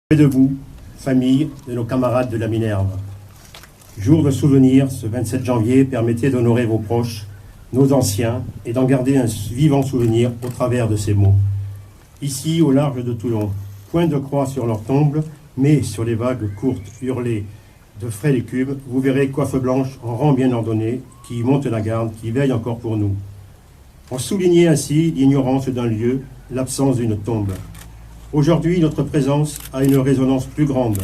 Près de vous, famille de nos camarades de la Minerve. Jour de souvenir, ce 27 janvier, permettez d'honorer vos proches, nos anciens, et d'en garder un vivant souvenir au travers de ces mots. Ici, au large de Toulon, point de croix sur leur tombe, mais sur les vagues courtes, hurlées de frais d'écume, vous verrez coiffe blanche en rang bien ordonné, qui monte la garde, qui veille encore pour nous. Pour souligner ainsi l'ignorance d'un lieu, l'absence d'une tombe. Aujourd'hui, notre présence a une résonance plus grande.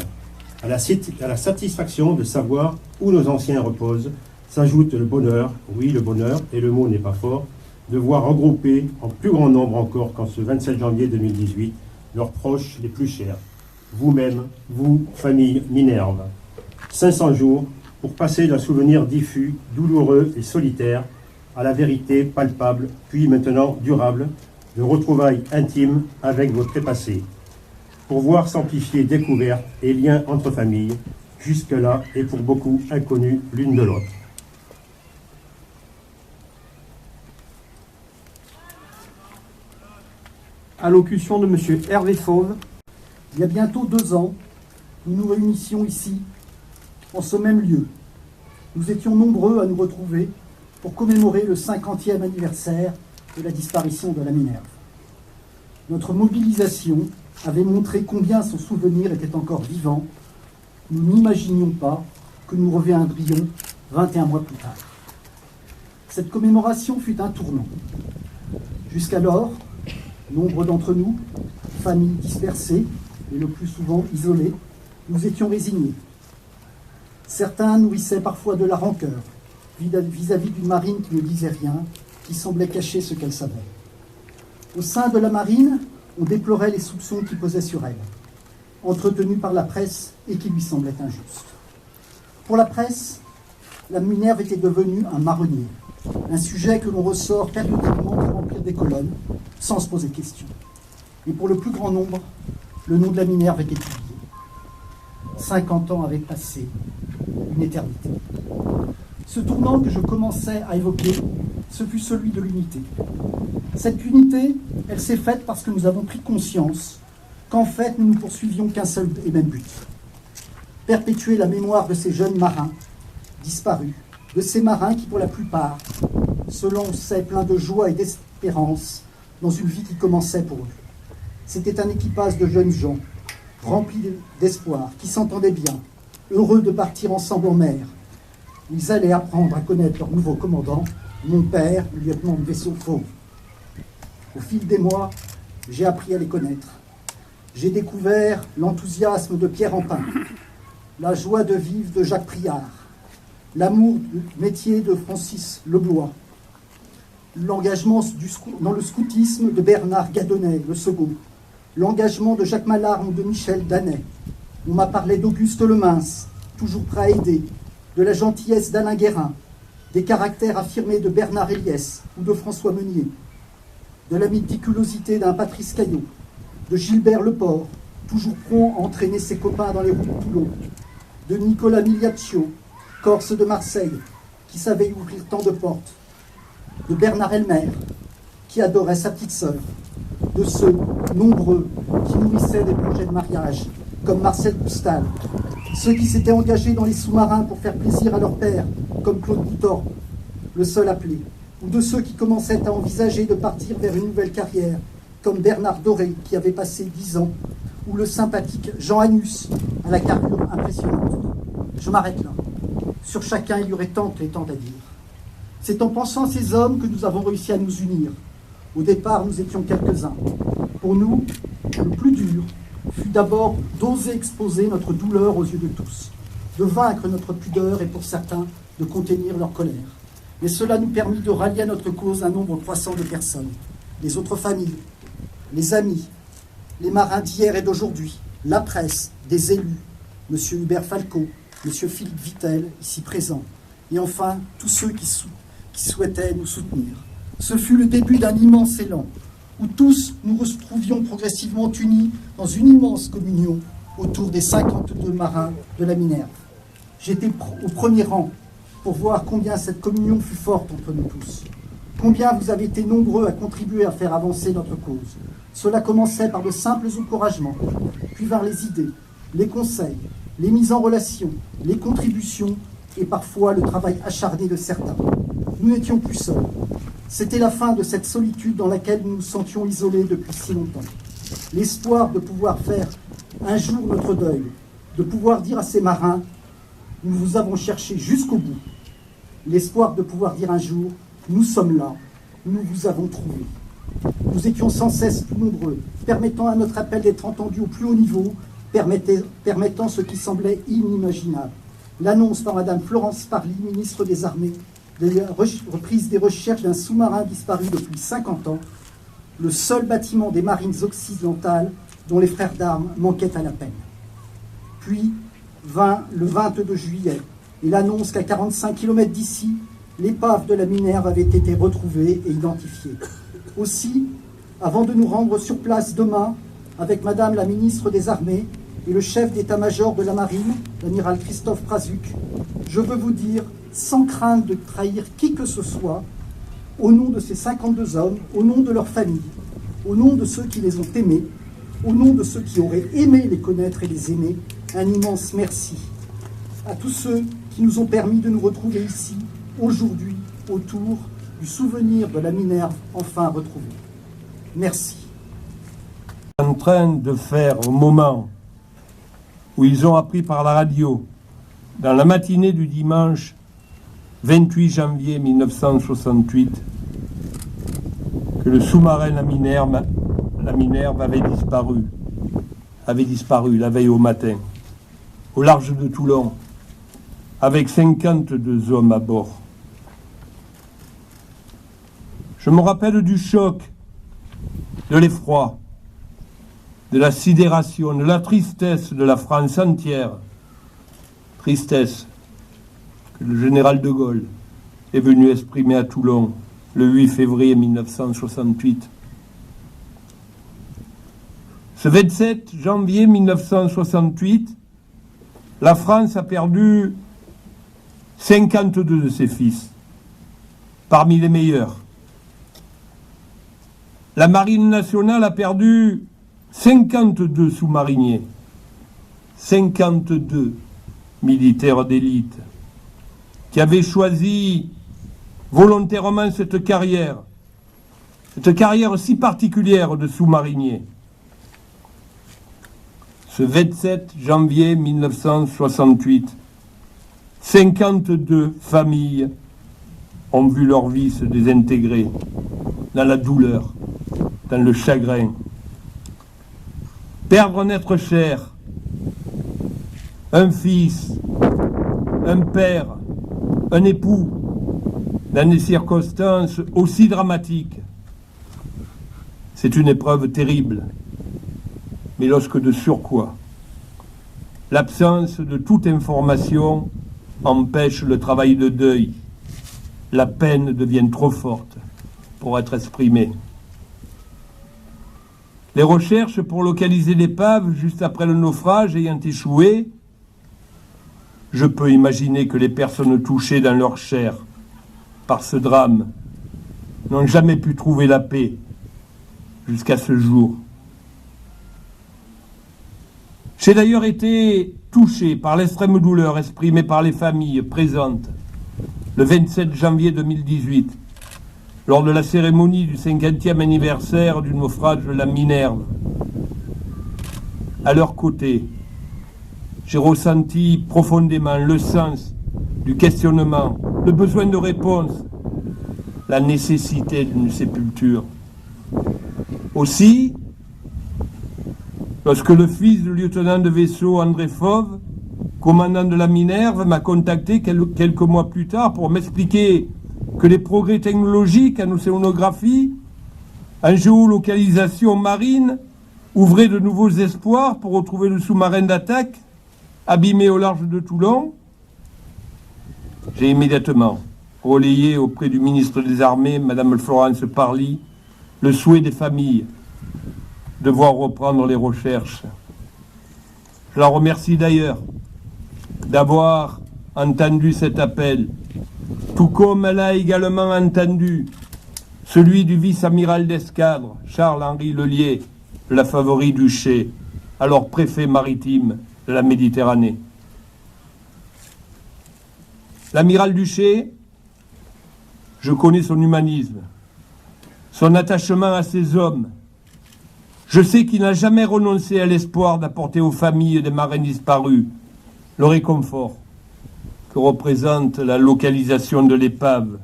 À la satisfaction de savoir où nos anciens reposent, s'ajoute le bonheur, oui le bonheur, et le mot n'est pas fort, de voir regrouper en plus grand nombre encore qu'en ce 27 janvier 2018, leurs proches les plus chers. Vous-même, vous, famille Minerve. 500 jours pour passer d'un souvenir diffus, douloureux et solitaire à la vérité palpable, puis maintenant durable, de retrouvailles intimes avec vos trépassés, pour voir s'amplifier découvertes et liens entre familles, jusque-là et pour beaucoup inconnus l'une de l'autre. Allocution de M. Hervé Fauve. Il y a bientôt 2 ans, nous nous réunissions ici, en ce même lieu. Nous étions nombreux à nous retrouver pour commémorer le 50e anniversaire de la disparition de la Minerve. Notre mobilisation avait montré combien son souvenir était encore vivant. Nous n'imaginions pas que nous reviendrions 21 mois plus tard. Cette commémoration fut un tournant. Jusqu'alors, nombre d'entre nous, familles dispersées et le plus souvent isolées, nous étions résignés. Certains nourrissaient parfois de la rancœur vis-à-vis d'une marine qui ne disait rien, qui semblait cacher ce qu'elle savait. Au sein de la marine, on déplorait les soupçons qui pesaient sur elle, entretenus par la presse et qui lui semblaient injustes. Pour la presse, la Minerve était devenue un marronnier, un sujet que l'on ressort périodiquement pour remplir des colonnes, sans se poser de questions. Et pour le plus grand nombre, le nom de la Minerve était oublié. 50 ans avaient passé, une éternité. Ce tournant que je commençais à évoquer, ce fut celui de l'unité. Cette unité, elle s'est faite parce que nous avons pris conscience qu'en fait, nous ne poursuivions qu'un seul et même but. Perpétuer la mémoire de ces jeunes marins disparus, de ces marins qui, pour la plupart, se lançaient pleins de joie et d'espérance dans une vie qui commençait pour eux. C'était un équipage de jeunes gens, remplis d'espoir, qui s'entendaient bien, heureux de partir ensemble en mer. Ils allaient apprendre à connaître leur nouveau commandant, mon père, le lieutenant de vaisseau Fauve. Au fil des mois, j'ai appris à les connaître. J'ai découvert l'enthousiasme de Pierre Empin, la joie de vivre de Jacques Priard, l'amour du métier de Francis Leblois, l'engagement dans le scoutisme de Bernard Gadonnet, le second, l'engagement de Jacques Mallarme ou de Michel Danet. On m'a parlé d'Auguste Lemince, toujours prêt à aider, de la gentillesse d'Alain Guérin, des caractères affirmés de Bernard Eliès ou de François Meunier, de la méticulosité d'un Patrice Caillot, de Gilbert Leport, toujours prompt à entraîner ses copains dans les rues de Toulon, de Nicolas Migliaccio, Corse de Marseille, qui savait ouvrir tant de portes, de Bernard Elmer, qui adorait sa petite sœur, de ceux nombreux qui nourrissaient des projets de mariage, comme Marcel Boustal, ceux qui s'étaient engagés dans les sous-marins pour faire plaisir à leur père, comme Claude Boutorp, le seul appelé, ou de ceux qui commençaient à envisager de partir vers une nouvelle carrière, comme Bernard Doré, qui avait passé 10 ans, ou le sympathique Jean Anus, à la carrure impressionnante. Je m'arrête là. Sur chacun, il y aurait tant et tant à dire. C'est en pensant à ces hommes que nous avons réussi à nous unir. Au départ, nous étions quelques-uns. Pour nous, le plus dur fut d'abord d'oser exposer notre douleur aux yeux de tous, de vaincre notre pudeur et pour certains, de contenir leur colère. Mais cela nous permit de rallier à notre cause un nombre croissant de personnes, les autres familles, les amis, les marins d'hier et d'aujourd'hui, la presse, des élus, M. Hubert Falco, M. Philippe Vittel, ici présent, et enfin tous ceux qui souhaitaient nous soutenir. Ce fut le début d'un immense élan, où tous nous retrouvions progressivement unis dans une immense communion autour des 52 marins de la Minerve. J'étais au premier rang pour voir combien cette communion fut forte entre nous tous. Combien vous avez été nombreux à contribuer à faire avancer notre cause. Cela commençait par de simples encouragements, puis vers les idées, les conseils, les mises en relation, les contributions et parfois le travail acharné de certains. Nous n'étions plus seuls. C'était la fin de cette solitude dans laquelle nous nous sentions isolés depuis si longtemps. L'espoir de pouvoir faire un jour notre deuil, de pouvoir dire à ces marins « Nous vous avons cherché jusqu'au bout ». L'espoir de pouvoir dire un jour « Nous sommes là, nous vous avons trouvé ». Nous étions sans cesse plus nombreux, permettant à notre appel d'être entendu au plus haut niveau, permettant ce qui semblait inimaginable. L'annonce par Mme Florence Parly, ministre des Armées, de la reprise des recherches d'un sous-marin disparu depuis 50 ans, le seul bâtiment des marines occidentales dont les frères d'armes manquaient à la peine. Puis vint le 22 juillet, et l'annonce qu'à 45 km d'ici, l'épave de la Minerve avait été retrouvée et identifiée. Aussi, avant de nous rendre sur place demain, avec Madame la ministre des Armées et le chef d'état-major de la Marine, l'amiral Christophe Prazuc, je veux vous dire, sans crainte de trahir qui que ce soit, au nom de ces 52 hommes, au nom de leurs familles, au nom de ceux qui les ont aimés, au nom de ceux qui auraient aimé les connaître et les aimer, un immense merci à tous ceux qui nous ont permis de nous retrouver ici, aujourd'hui, autour du souvenir de la Minerve enfin retrouvée. Merci. En train de faire au moment où ils ont appris par la radio, dans la matinée du dimanche 28 janvier 1968, que le sous-marin la Minerve avait disparu la veille au matin, au large de Toulon, avec 52 hommes à bord. Je me rappelle du choc, de l'effroi, de la sidération, de la tristesse de la France entière. Tristesse que le général de Gaulle est venu exprimer à Toulon le 8 février 1968. Ce 27 janvier 1968, la France a perdu 52 de ses fils, parmi les meilleurs. La Marine nationale a perdu 52 sous-mariniers, 52 militaires d'élite, qui avaient choisi volontairement cette carrière si particulière de sous-marinier. Ce 27 janvier 1968, 52 familles ont vu leur vie se désintégrer dans la douleur, dans le chagrin. Perdre un être cher, un fils, un père, un époux, dans des circonstances aussi dramatiques, c'est une épreuve terrible. Mais lorsque de surcroît, l'absence de toute information empêche le travail de deuil, la peine devient trop forte pour être exprimée. Les recherches pour localiser l'épave juste après le naufrage ayant échoué, je peux imaginer que les personnes touchées dans leur chair par ce drame n'ont jamais pu trouver la paix jusqu'à ce jour. J'ai d'ailleurs été touché par l'extrême douleur exprimée par les familles présentes le 27 janvier 2018, lors de la cérémonie du 50e anniversaire du naufrage de la Minerve. À leur côté, j'ai ressenti profondément le sens du questionnement, le besoin de réponse, la nécessité d'une sépulture. Aussi, lorsque le fils du lieutenant de vaisseau André Fauve, commandant de la Minerve, m'a contacté quelques mois plus tard pour m'expliquer que les progrès technologiques en océanographie, en géolocalisation marine, ouvraient de nouveaux espoirs pour retrouver le sous-marin d'attaque abîmé au large de Toulon, j'ai immédiatement relayé auprès du ministre des Armées, Mme Florence Parly, le souhait des familles de voir reprendre les recherches. Je la remercie d'ailleurs d'avoir entendu cet appel, tout comme elle a également entendu celui du vice-amiral d'escadre, Charles-Henri Lelier, la Favori Duché, alors préfet maritime de la Méditerranée. L'amiral Duché, je connais son humanisme, son attachement à ses hommes. Je sais qu'il n'a jamais renoncé à l'espoir d'apporter aux familles des marins disparus le réconfort que représente la localisation de l'épave.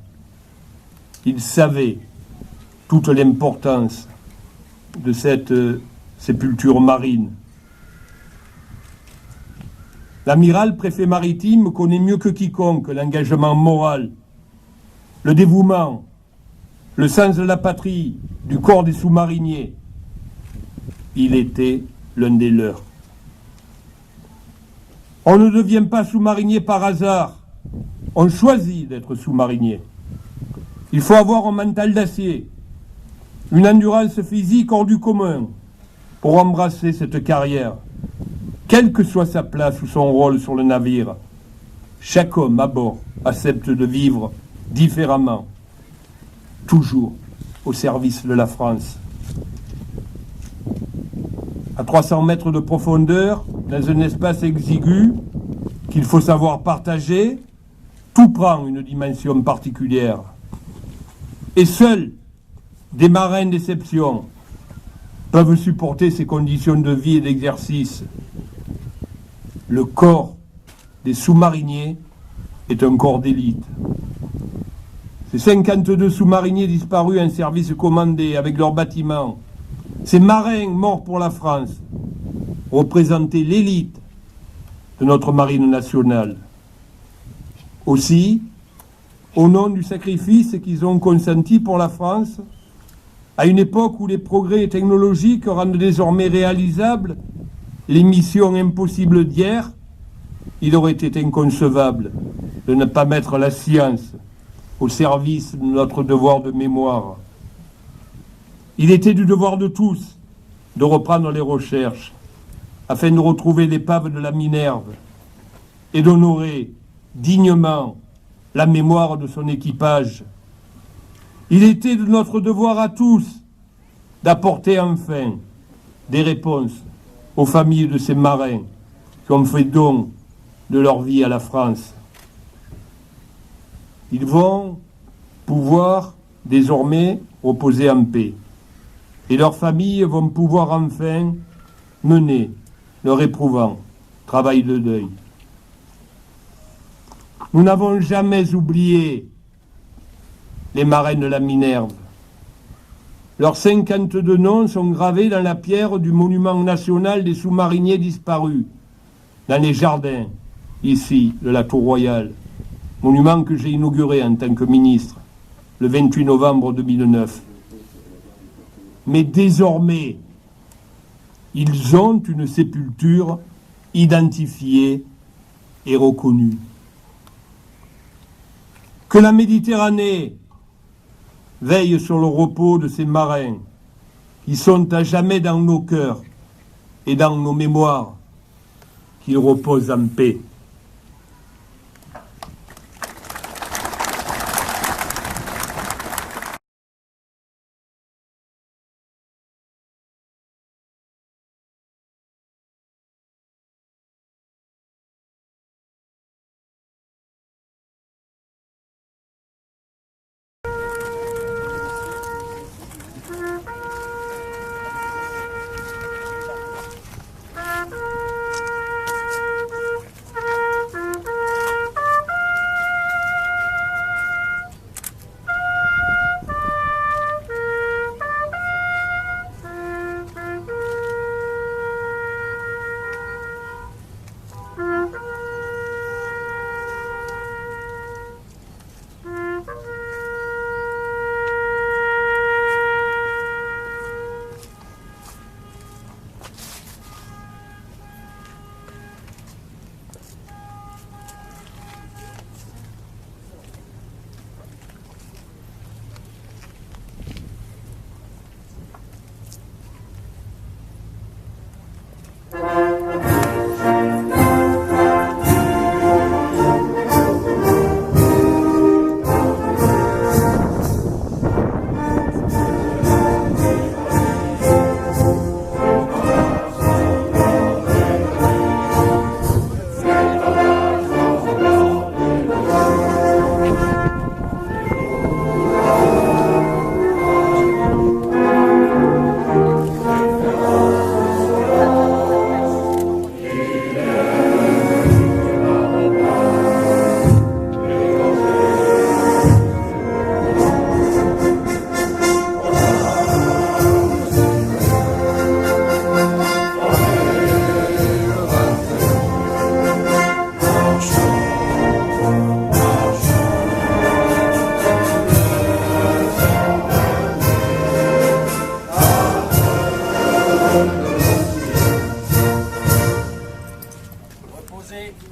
Il savait toute l'importance de cette sépulture marine. L'amiral préfet maritime connaît mieux que quiconque l'engagement moral, le dévouement, le sens de la patrie du corps des sous-mariniers. Il était l'un des leurs. On ne devient pas sous-marinier par hasard. On choisit d'être sous-marinier. Il faut avoir un mental d'acier, une endurance physique hors du commun pour embrasser cette carrière, quelle que soit sa place ou son rôle sur le navire. Chaque homme à bord accepte de vivre différemment, toujours au service de la France. À 300 mètres de profondeur, dans un espace exigu qu'il faut savoir partager, tout prend une dimension particulière. Et seuls des marins d'exception peuvent supporter ces conditions de vie et d'exercice. Le corps des sous-mariniers est un corps d'élite. Ces 52 sous-mariniers disparus en service commandé avec leurs bâtiments, ces marins morts pour la France, représentaient l'élite de notre marine nationale. Aussi, au nom du sacrifice qu'ils ont consenti pour la France, à une époque où les progrès technologiques rendent désormais réalisables les missions impossibles d'hier, il aurait été inconcevable de ne pas mettre la science au service de notre devoir de mémoire. Il était du devoir de tous de reprendre les recherches afin de retrouver l'épave de la Minerve et d'honorer dignement la mémoire de son équipage. Il était de notre devoir à tous d'apporter enfin des réponses aux familles de ces marins qui ont fait don de leur vie à la France. Ils vont pouvoir désormais reposer en paix. Et leurs familles vont pouvoir enfin mener leur éprouvant travail de deuil. Nous n'avons jamais oublié les marins de la Minerve. Leurs 52 noms sont gravés dans la pierre du monument national des sous-mariniers disparus, dans les jardins, ici, de la Tour Royale, monument que j'ai inauguré en tant que ministre, le 28 novembre 2009. Mais désormais, ils ont une sépulture identifiée et reconnue. Que la Méditerranée veille sur le repos de ces marins qui sont à jamais dans nos cœurs et dans nos mémoires, qu'ils reposent en paix.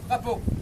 Drapeau.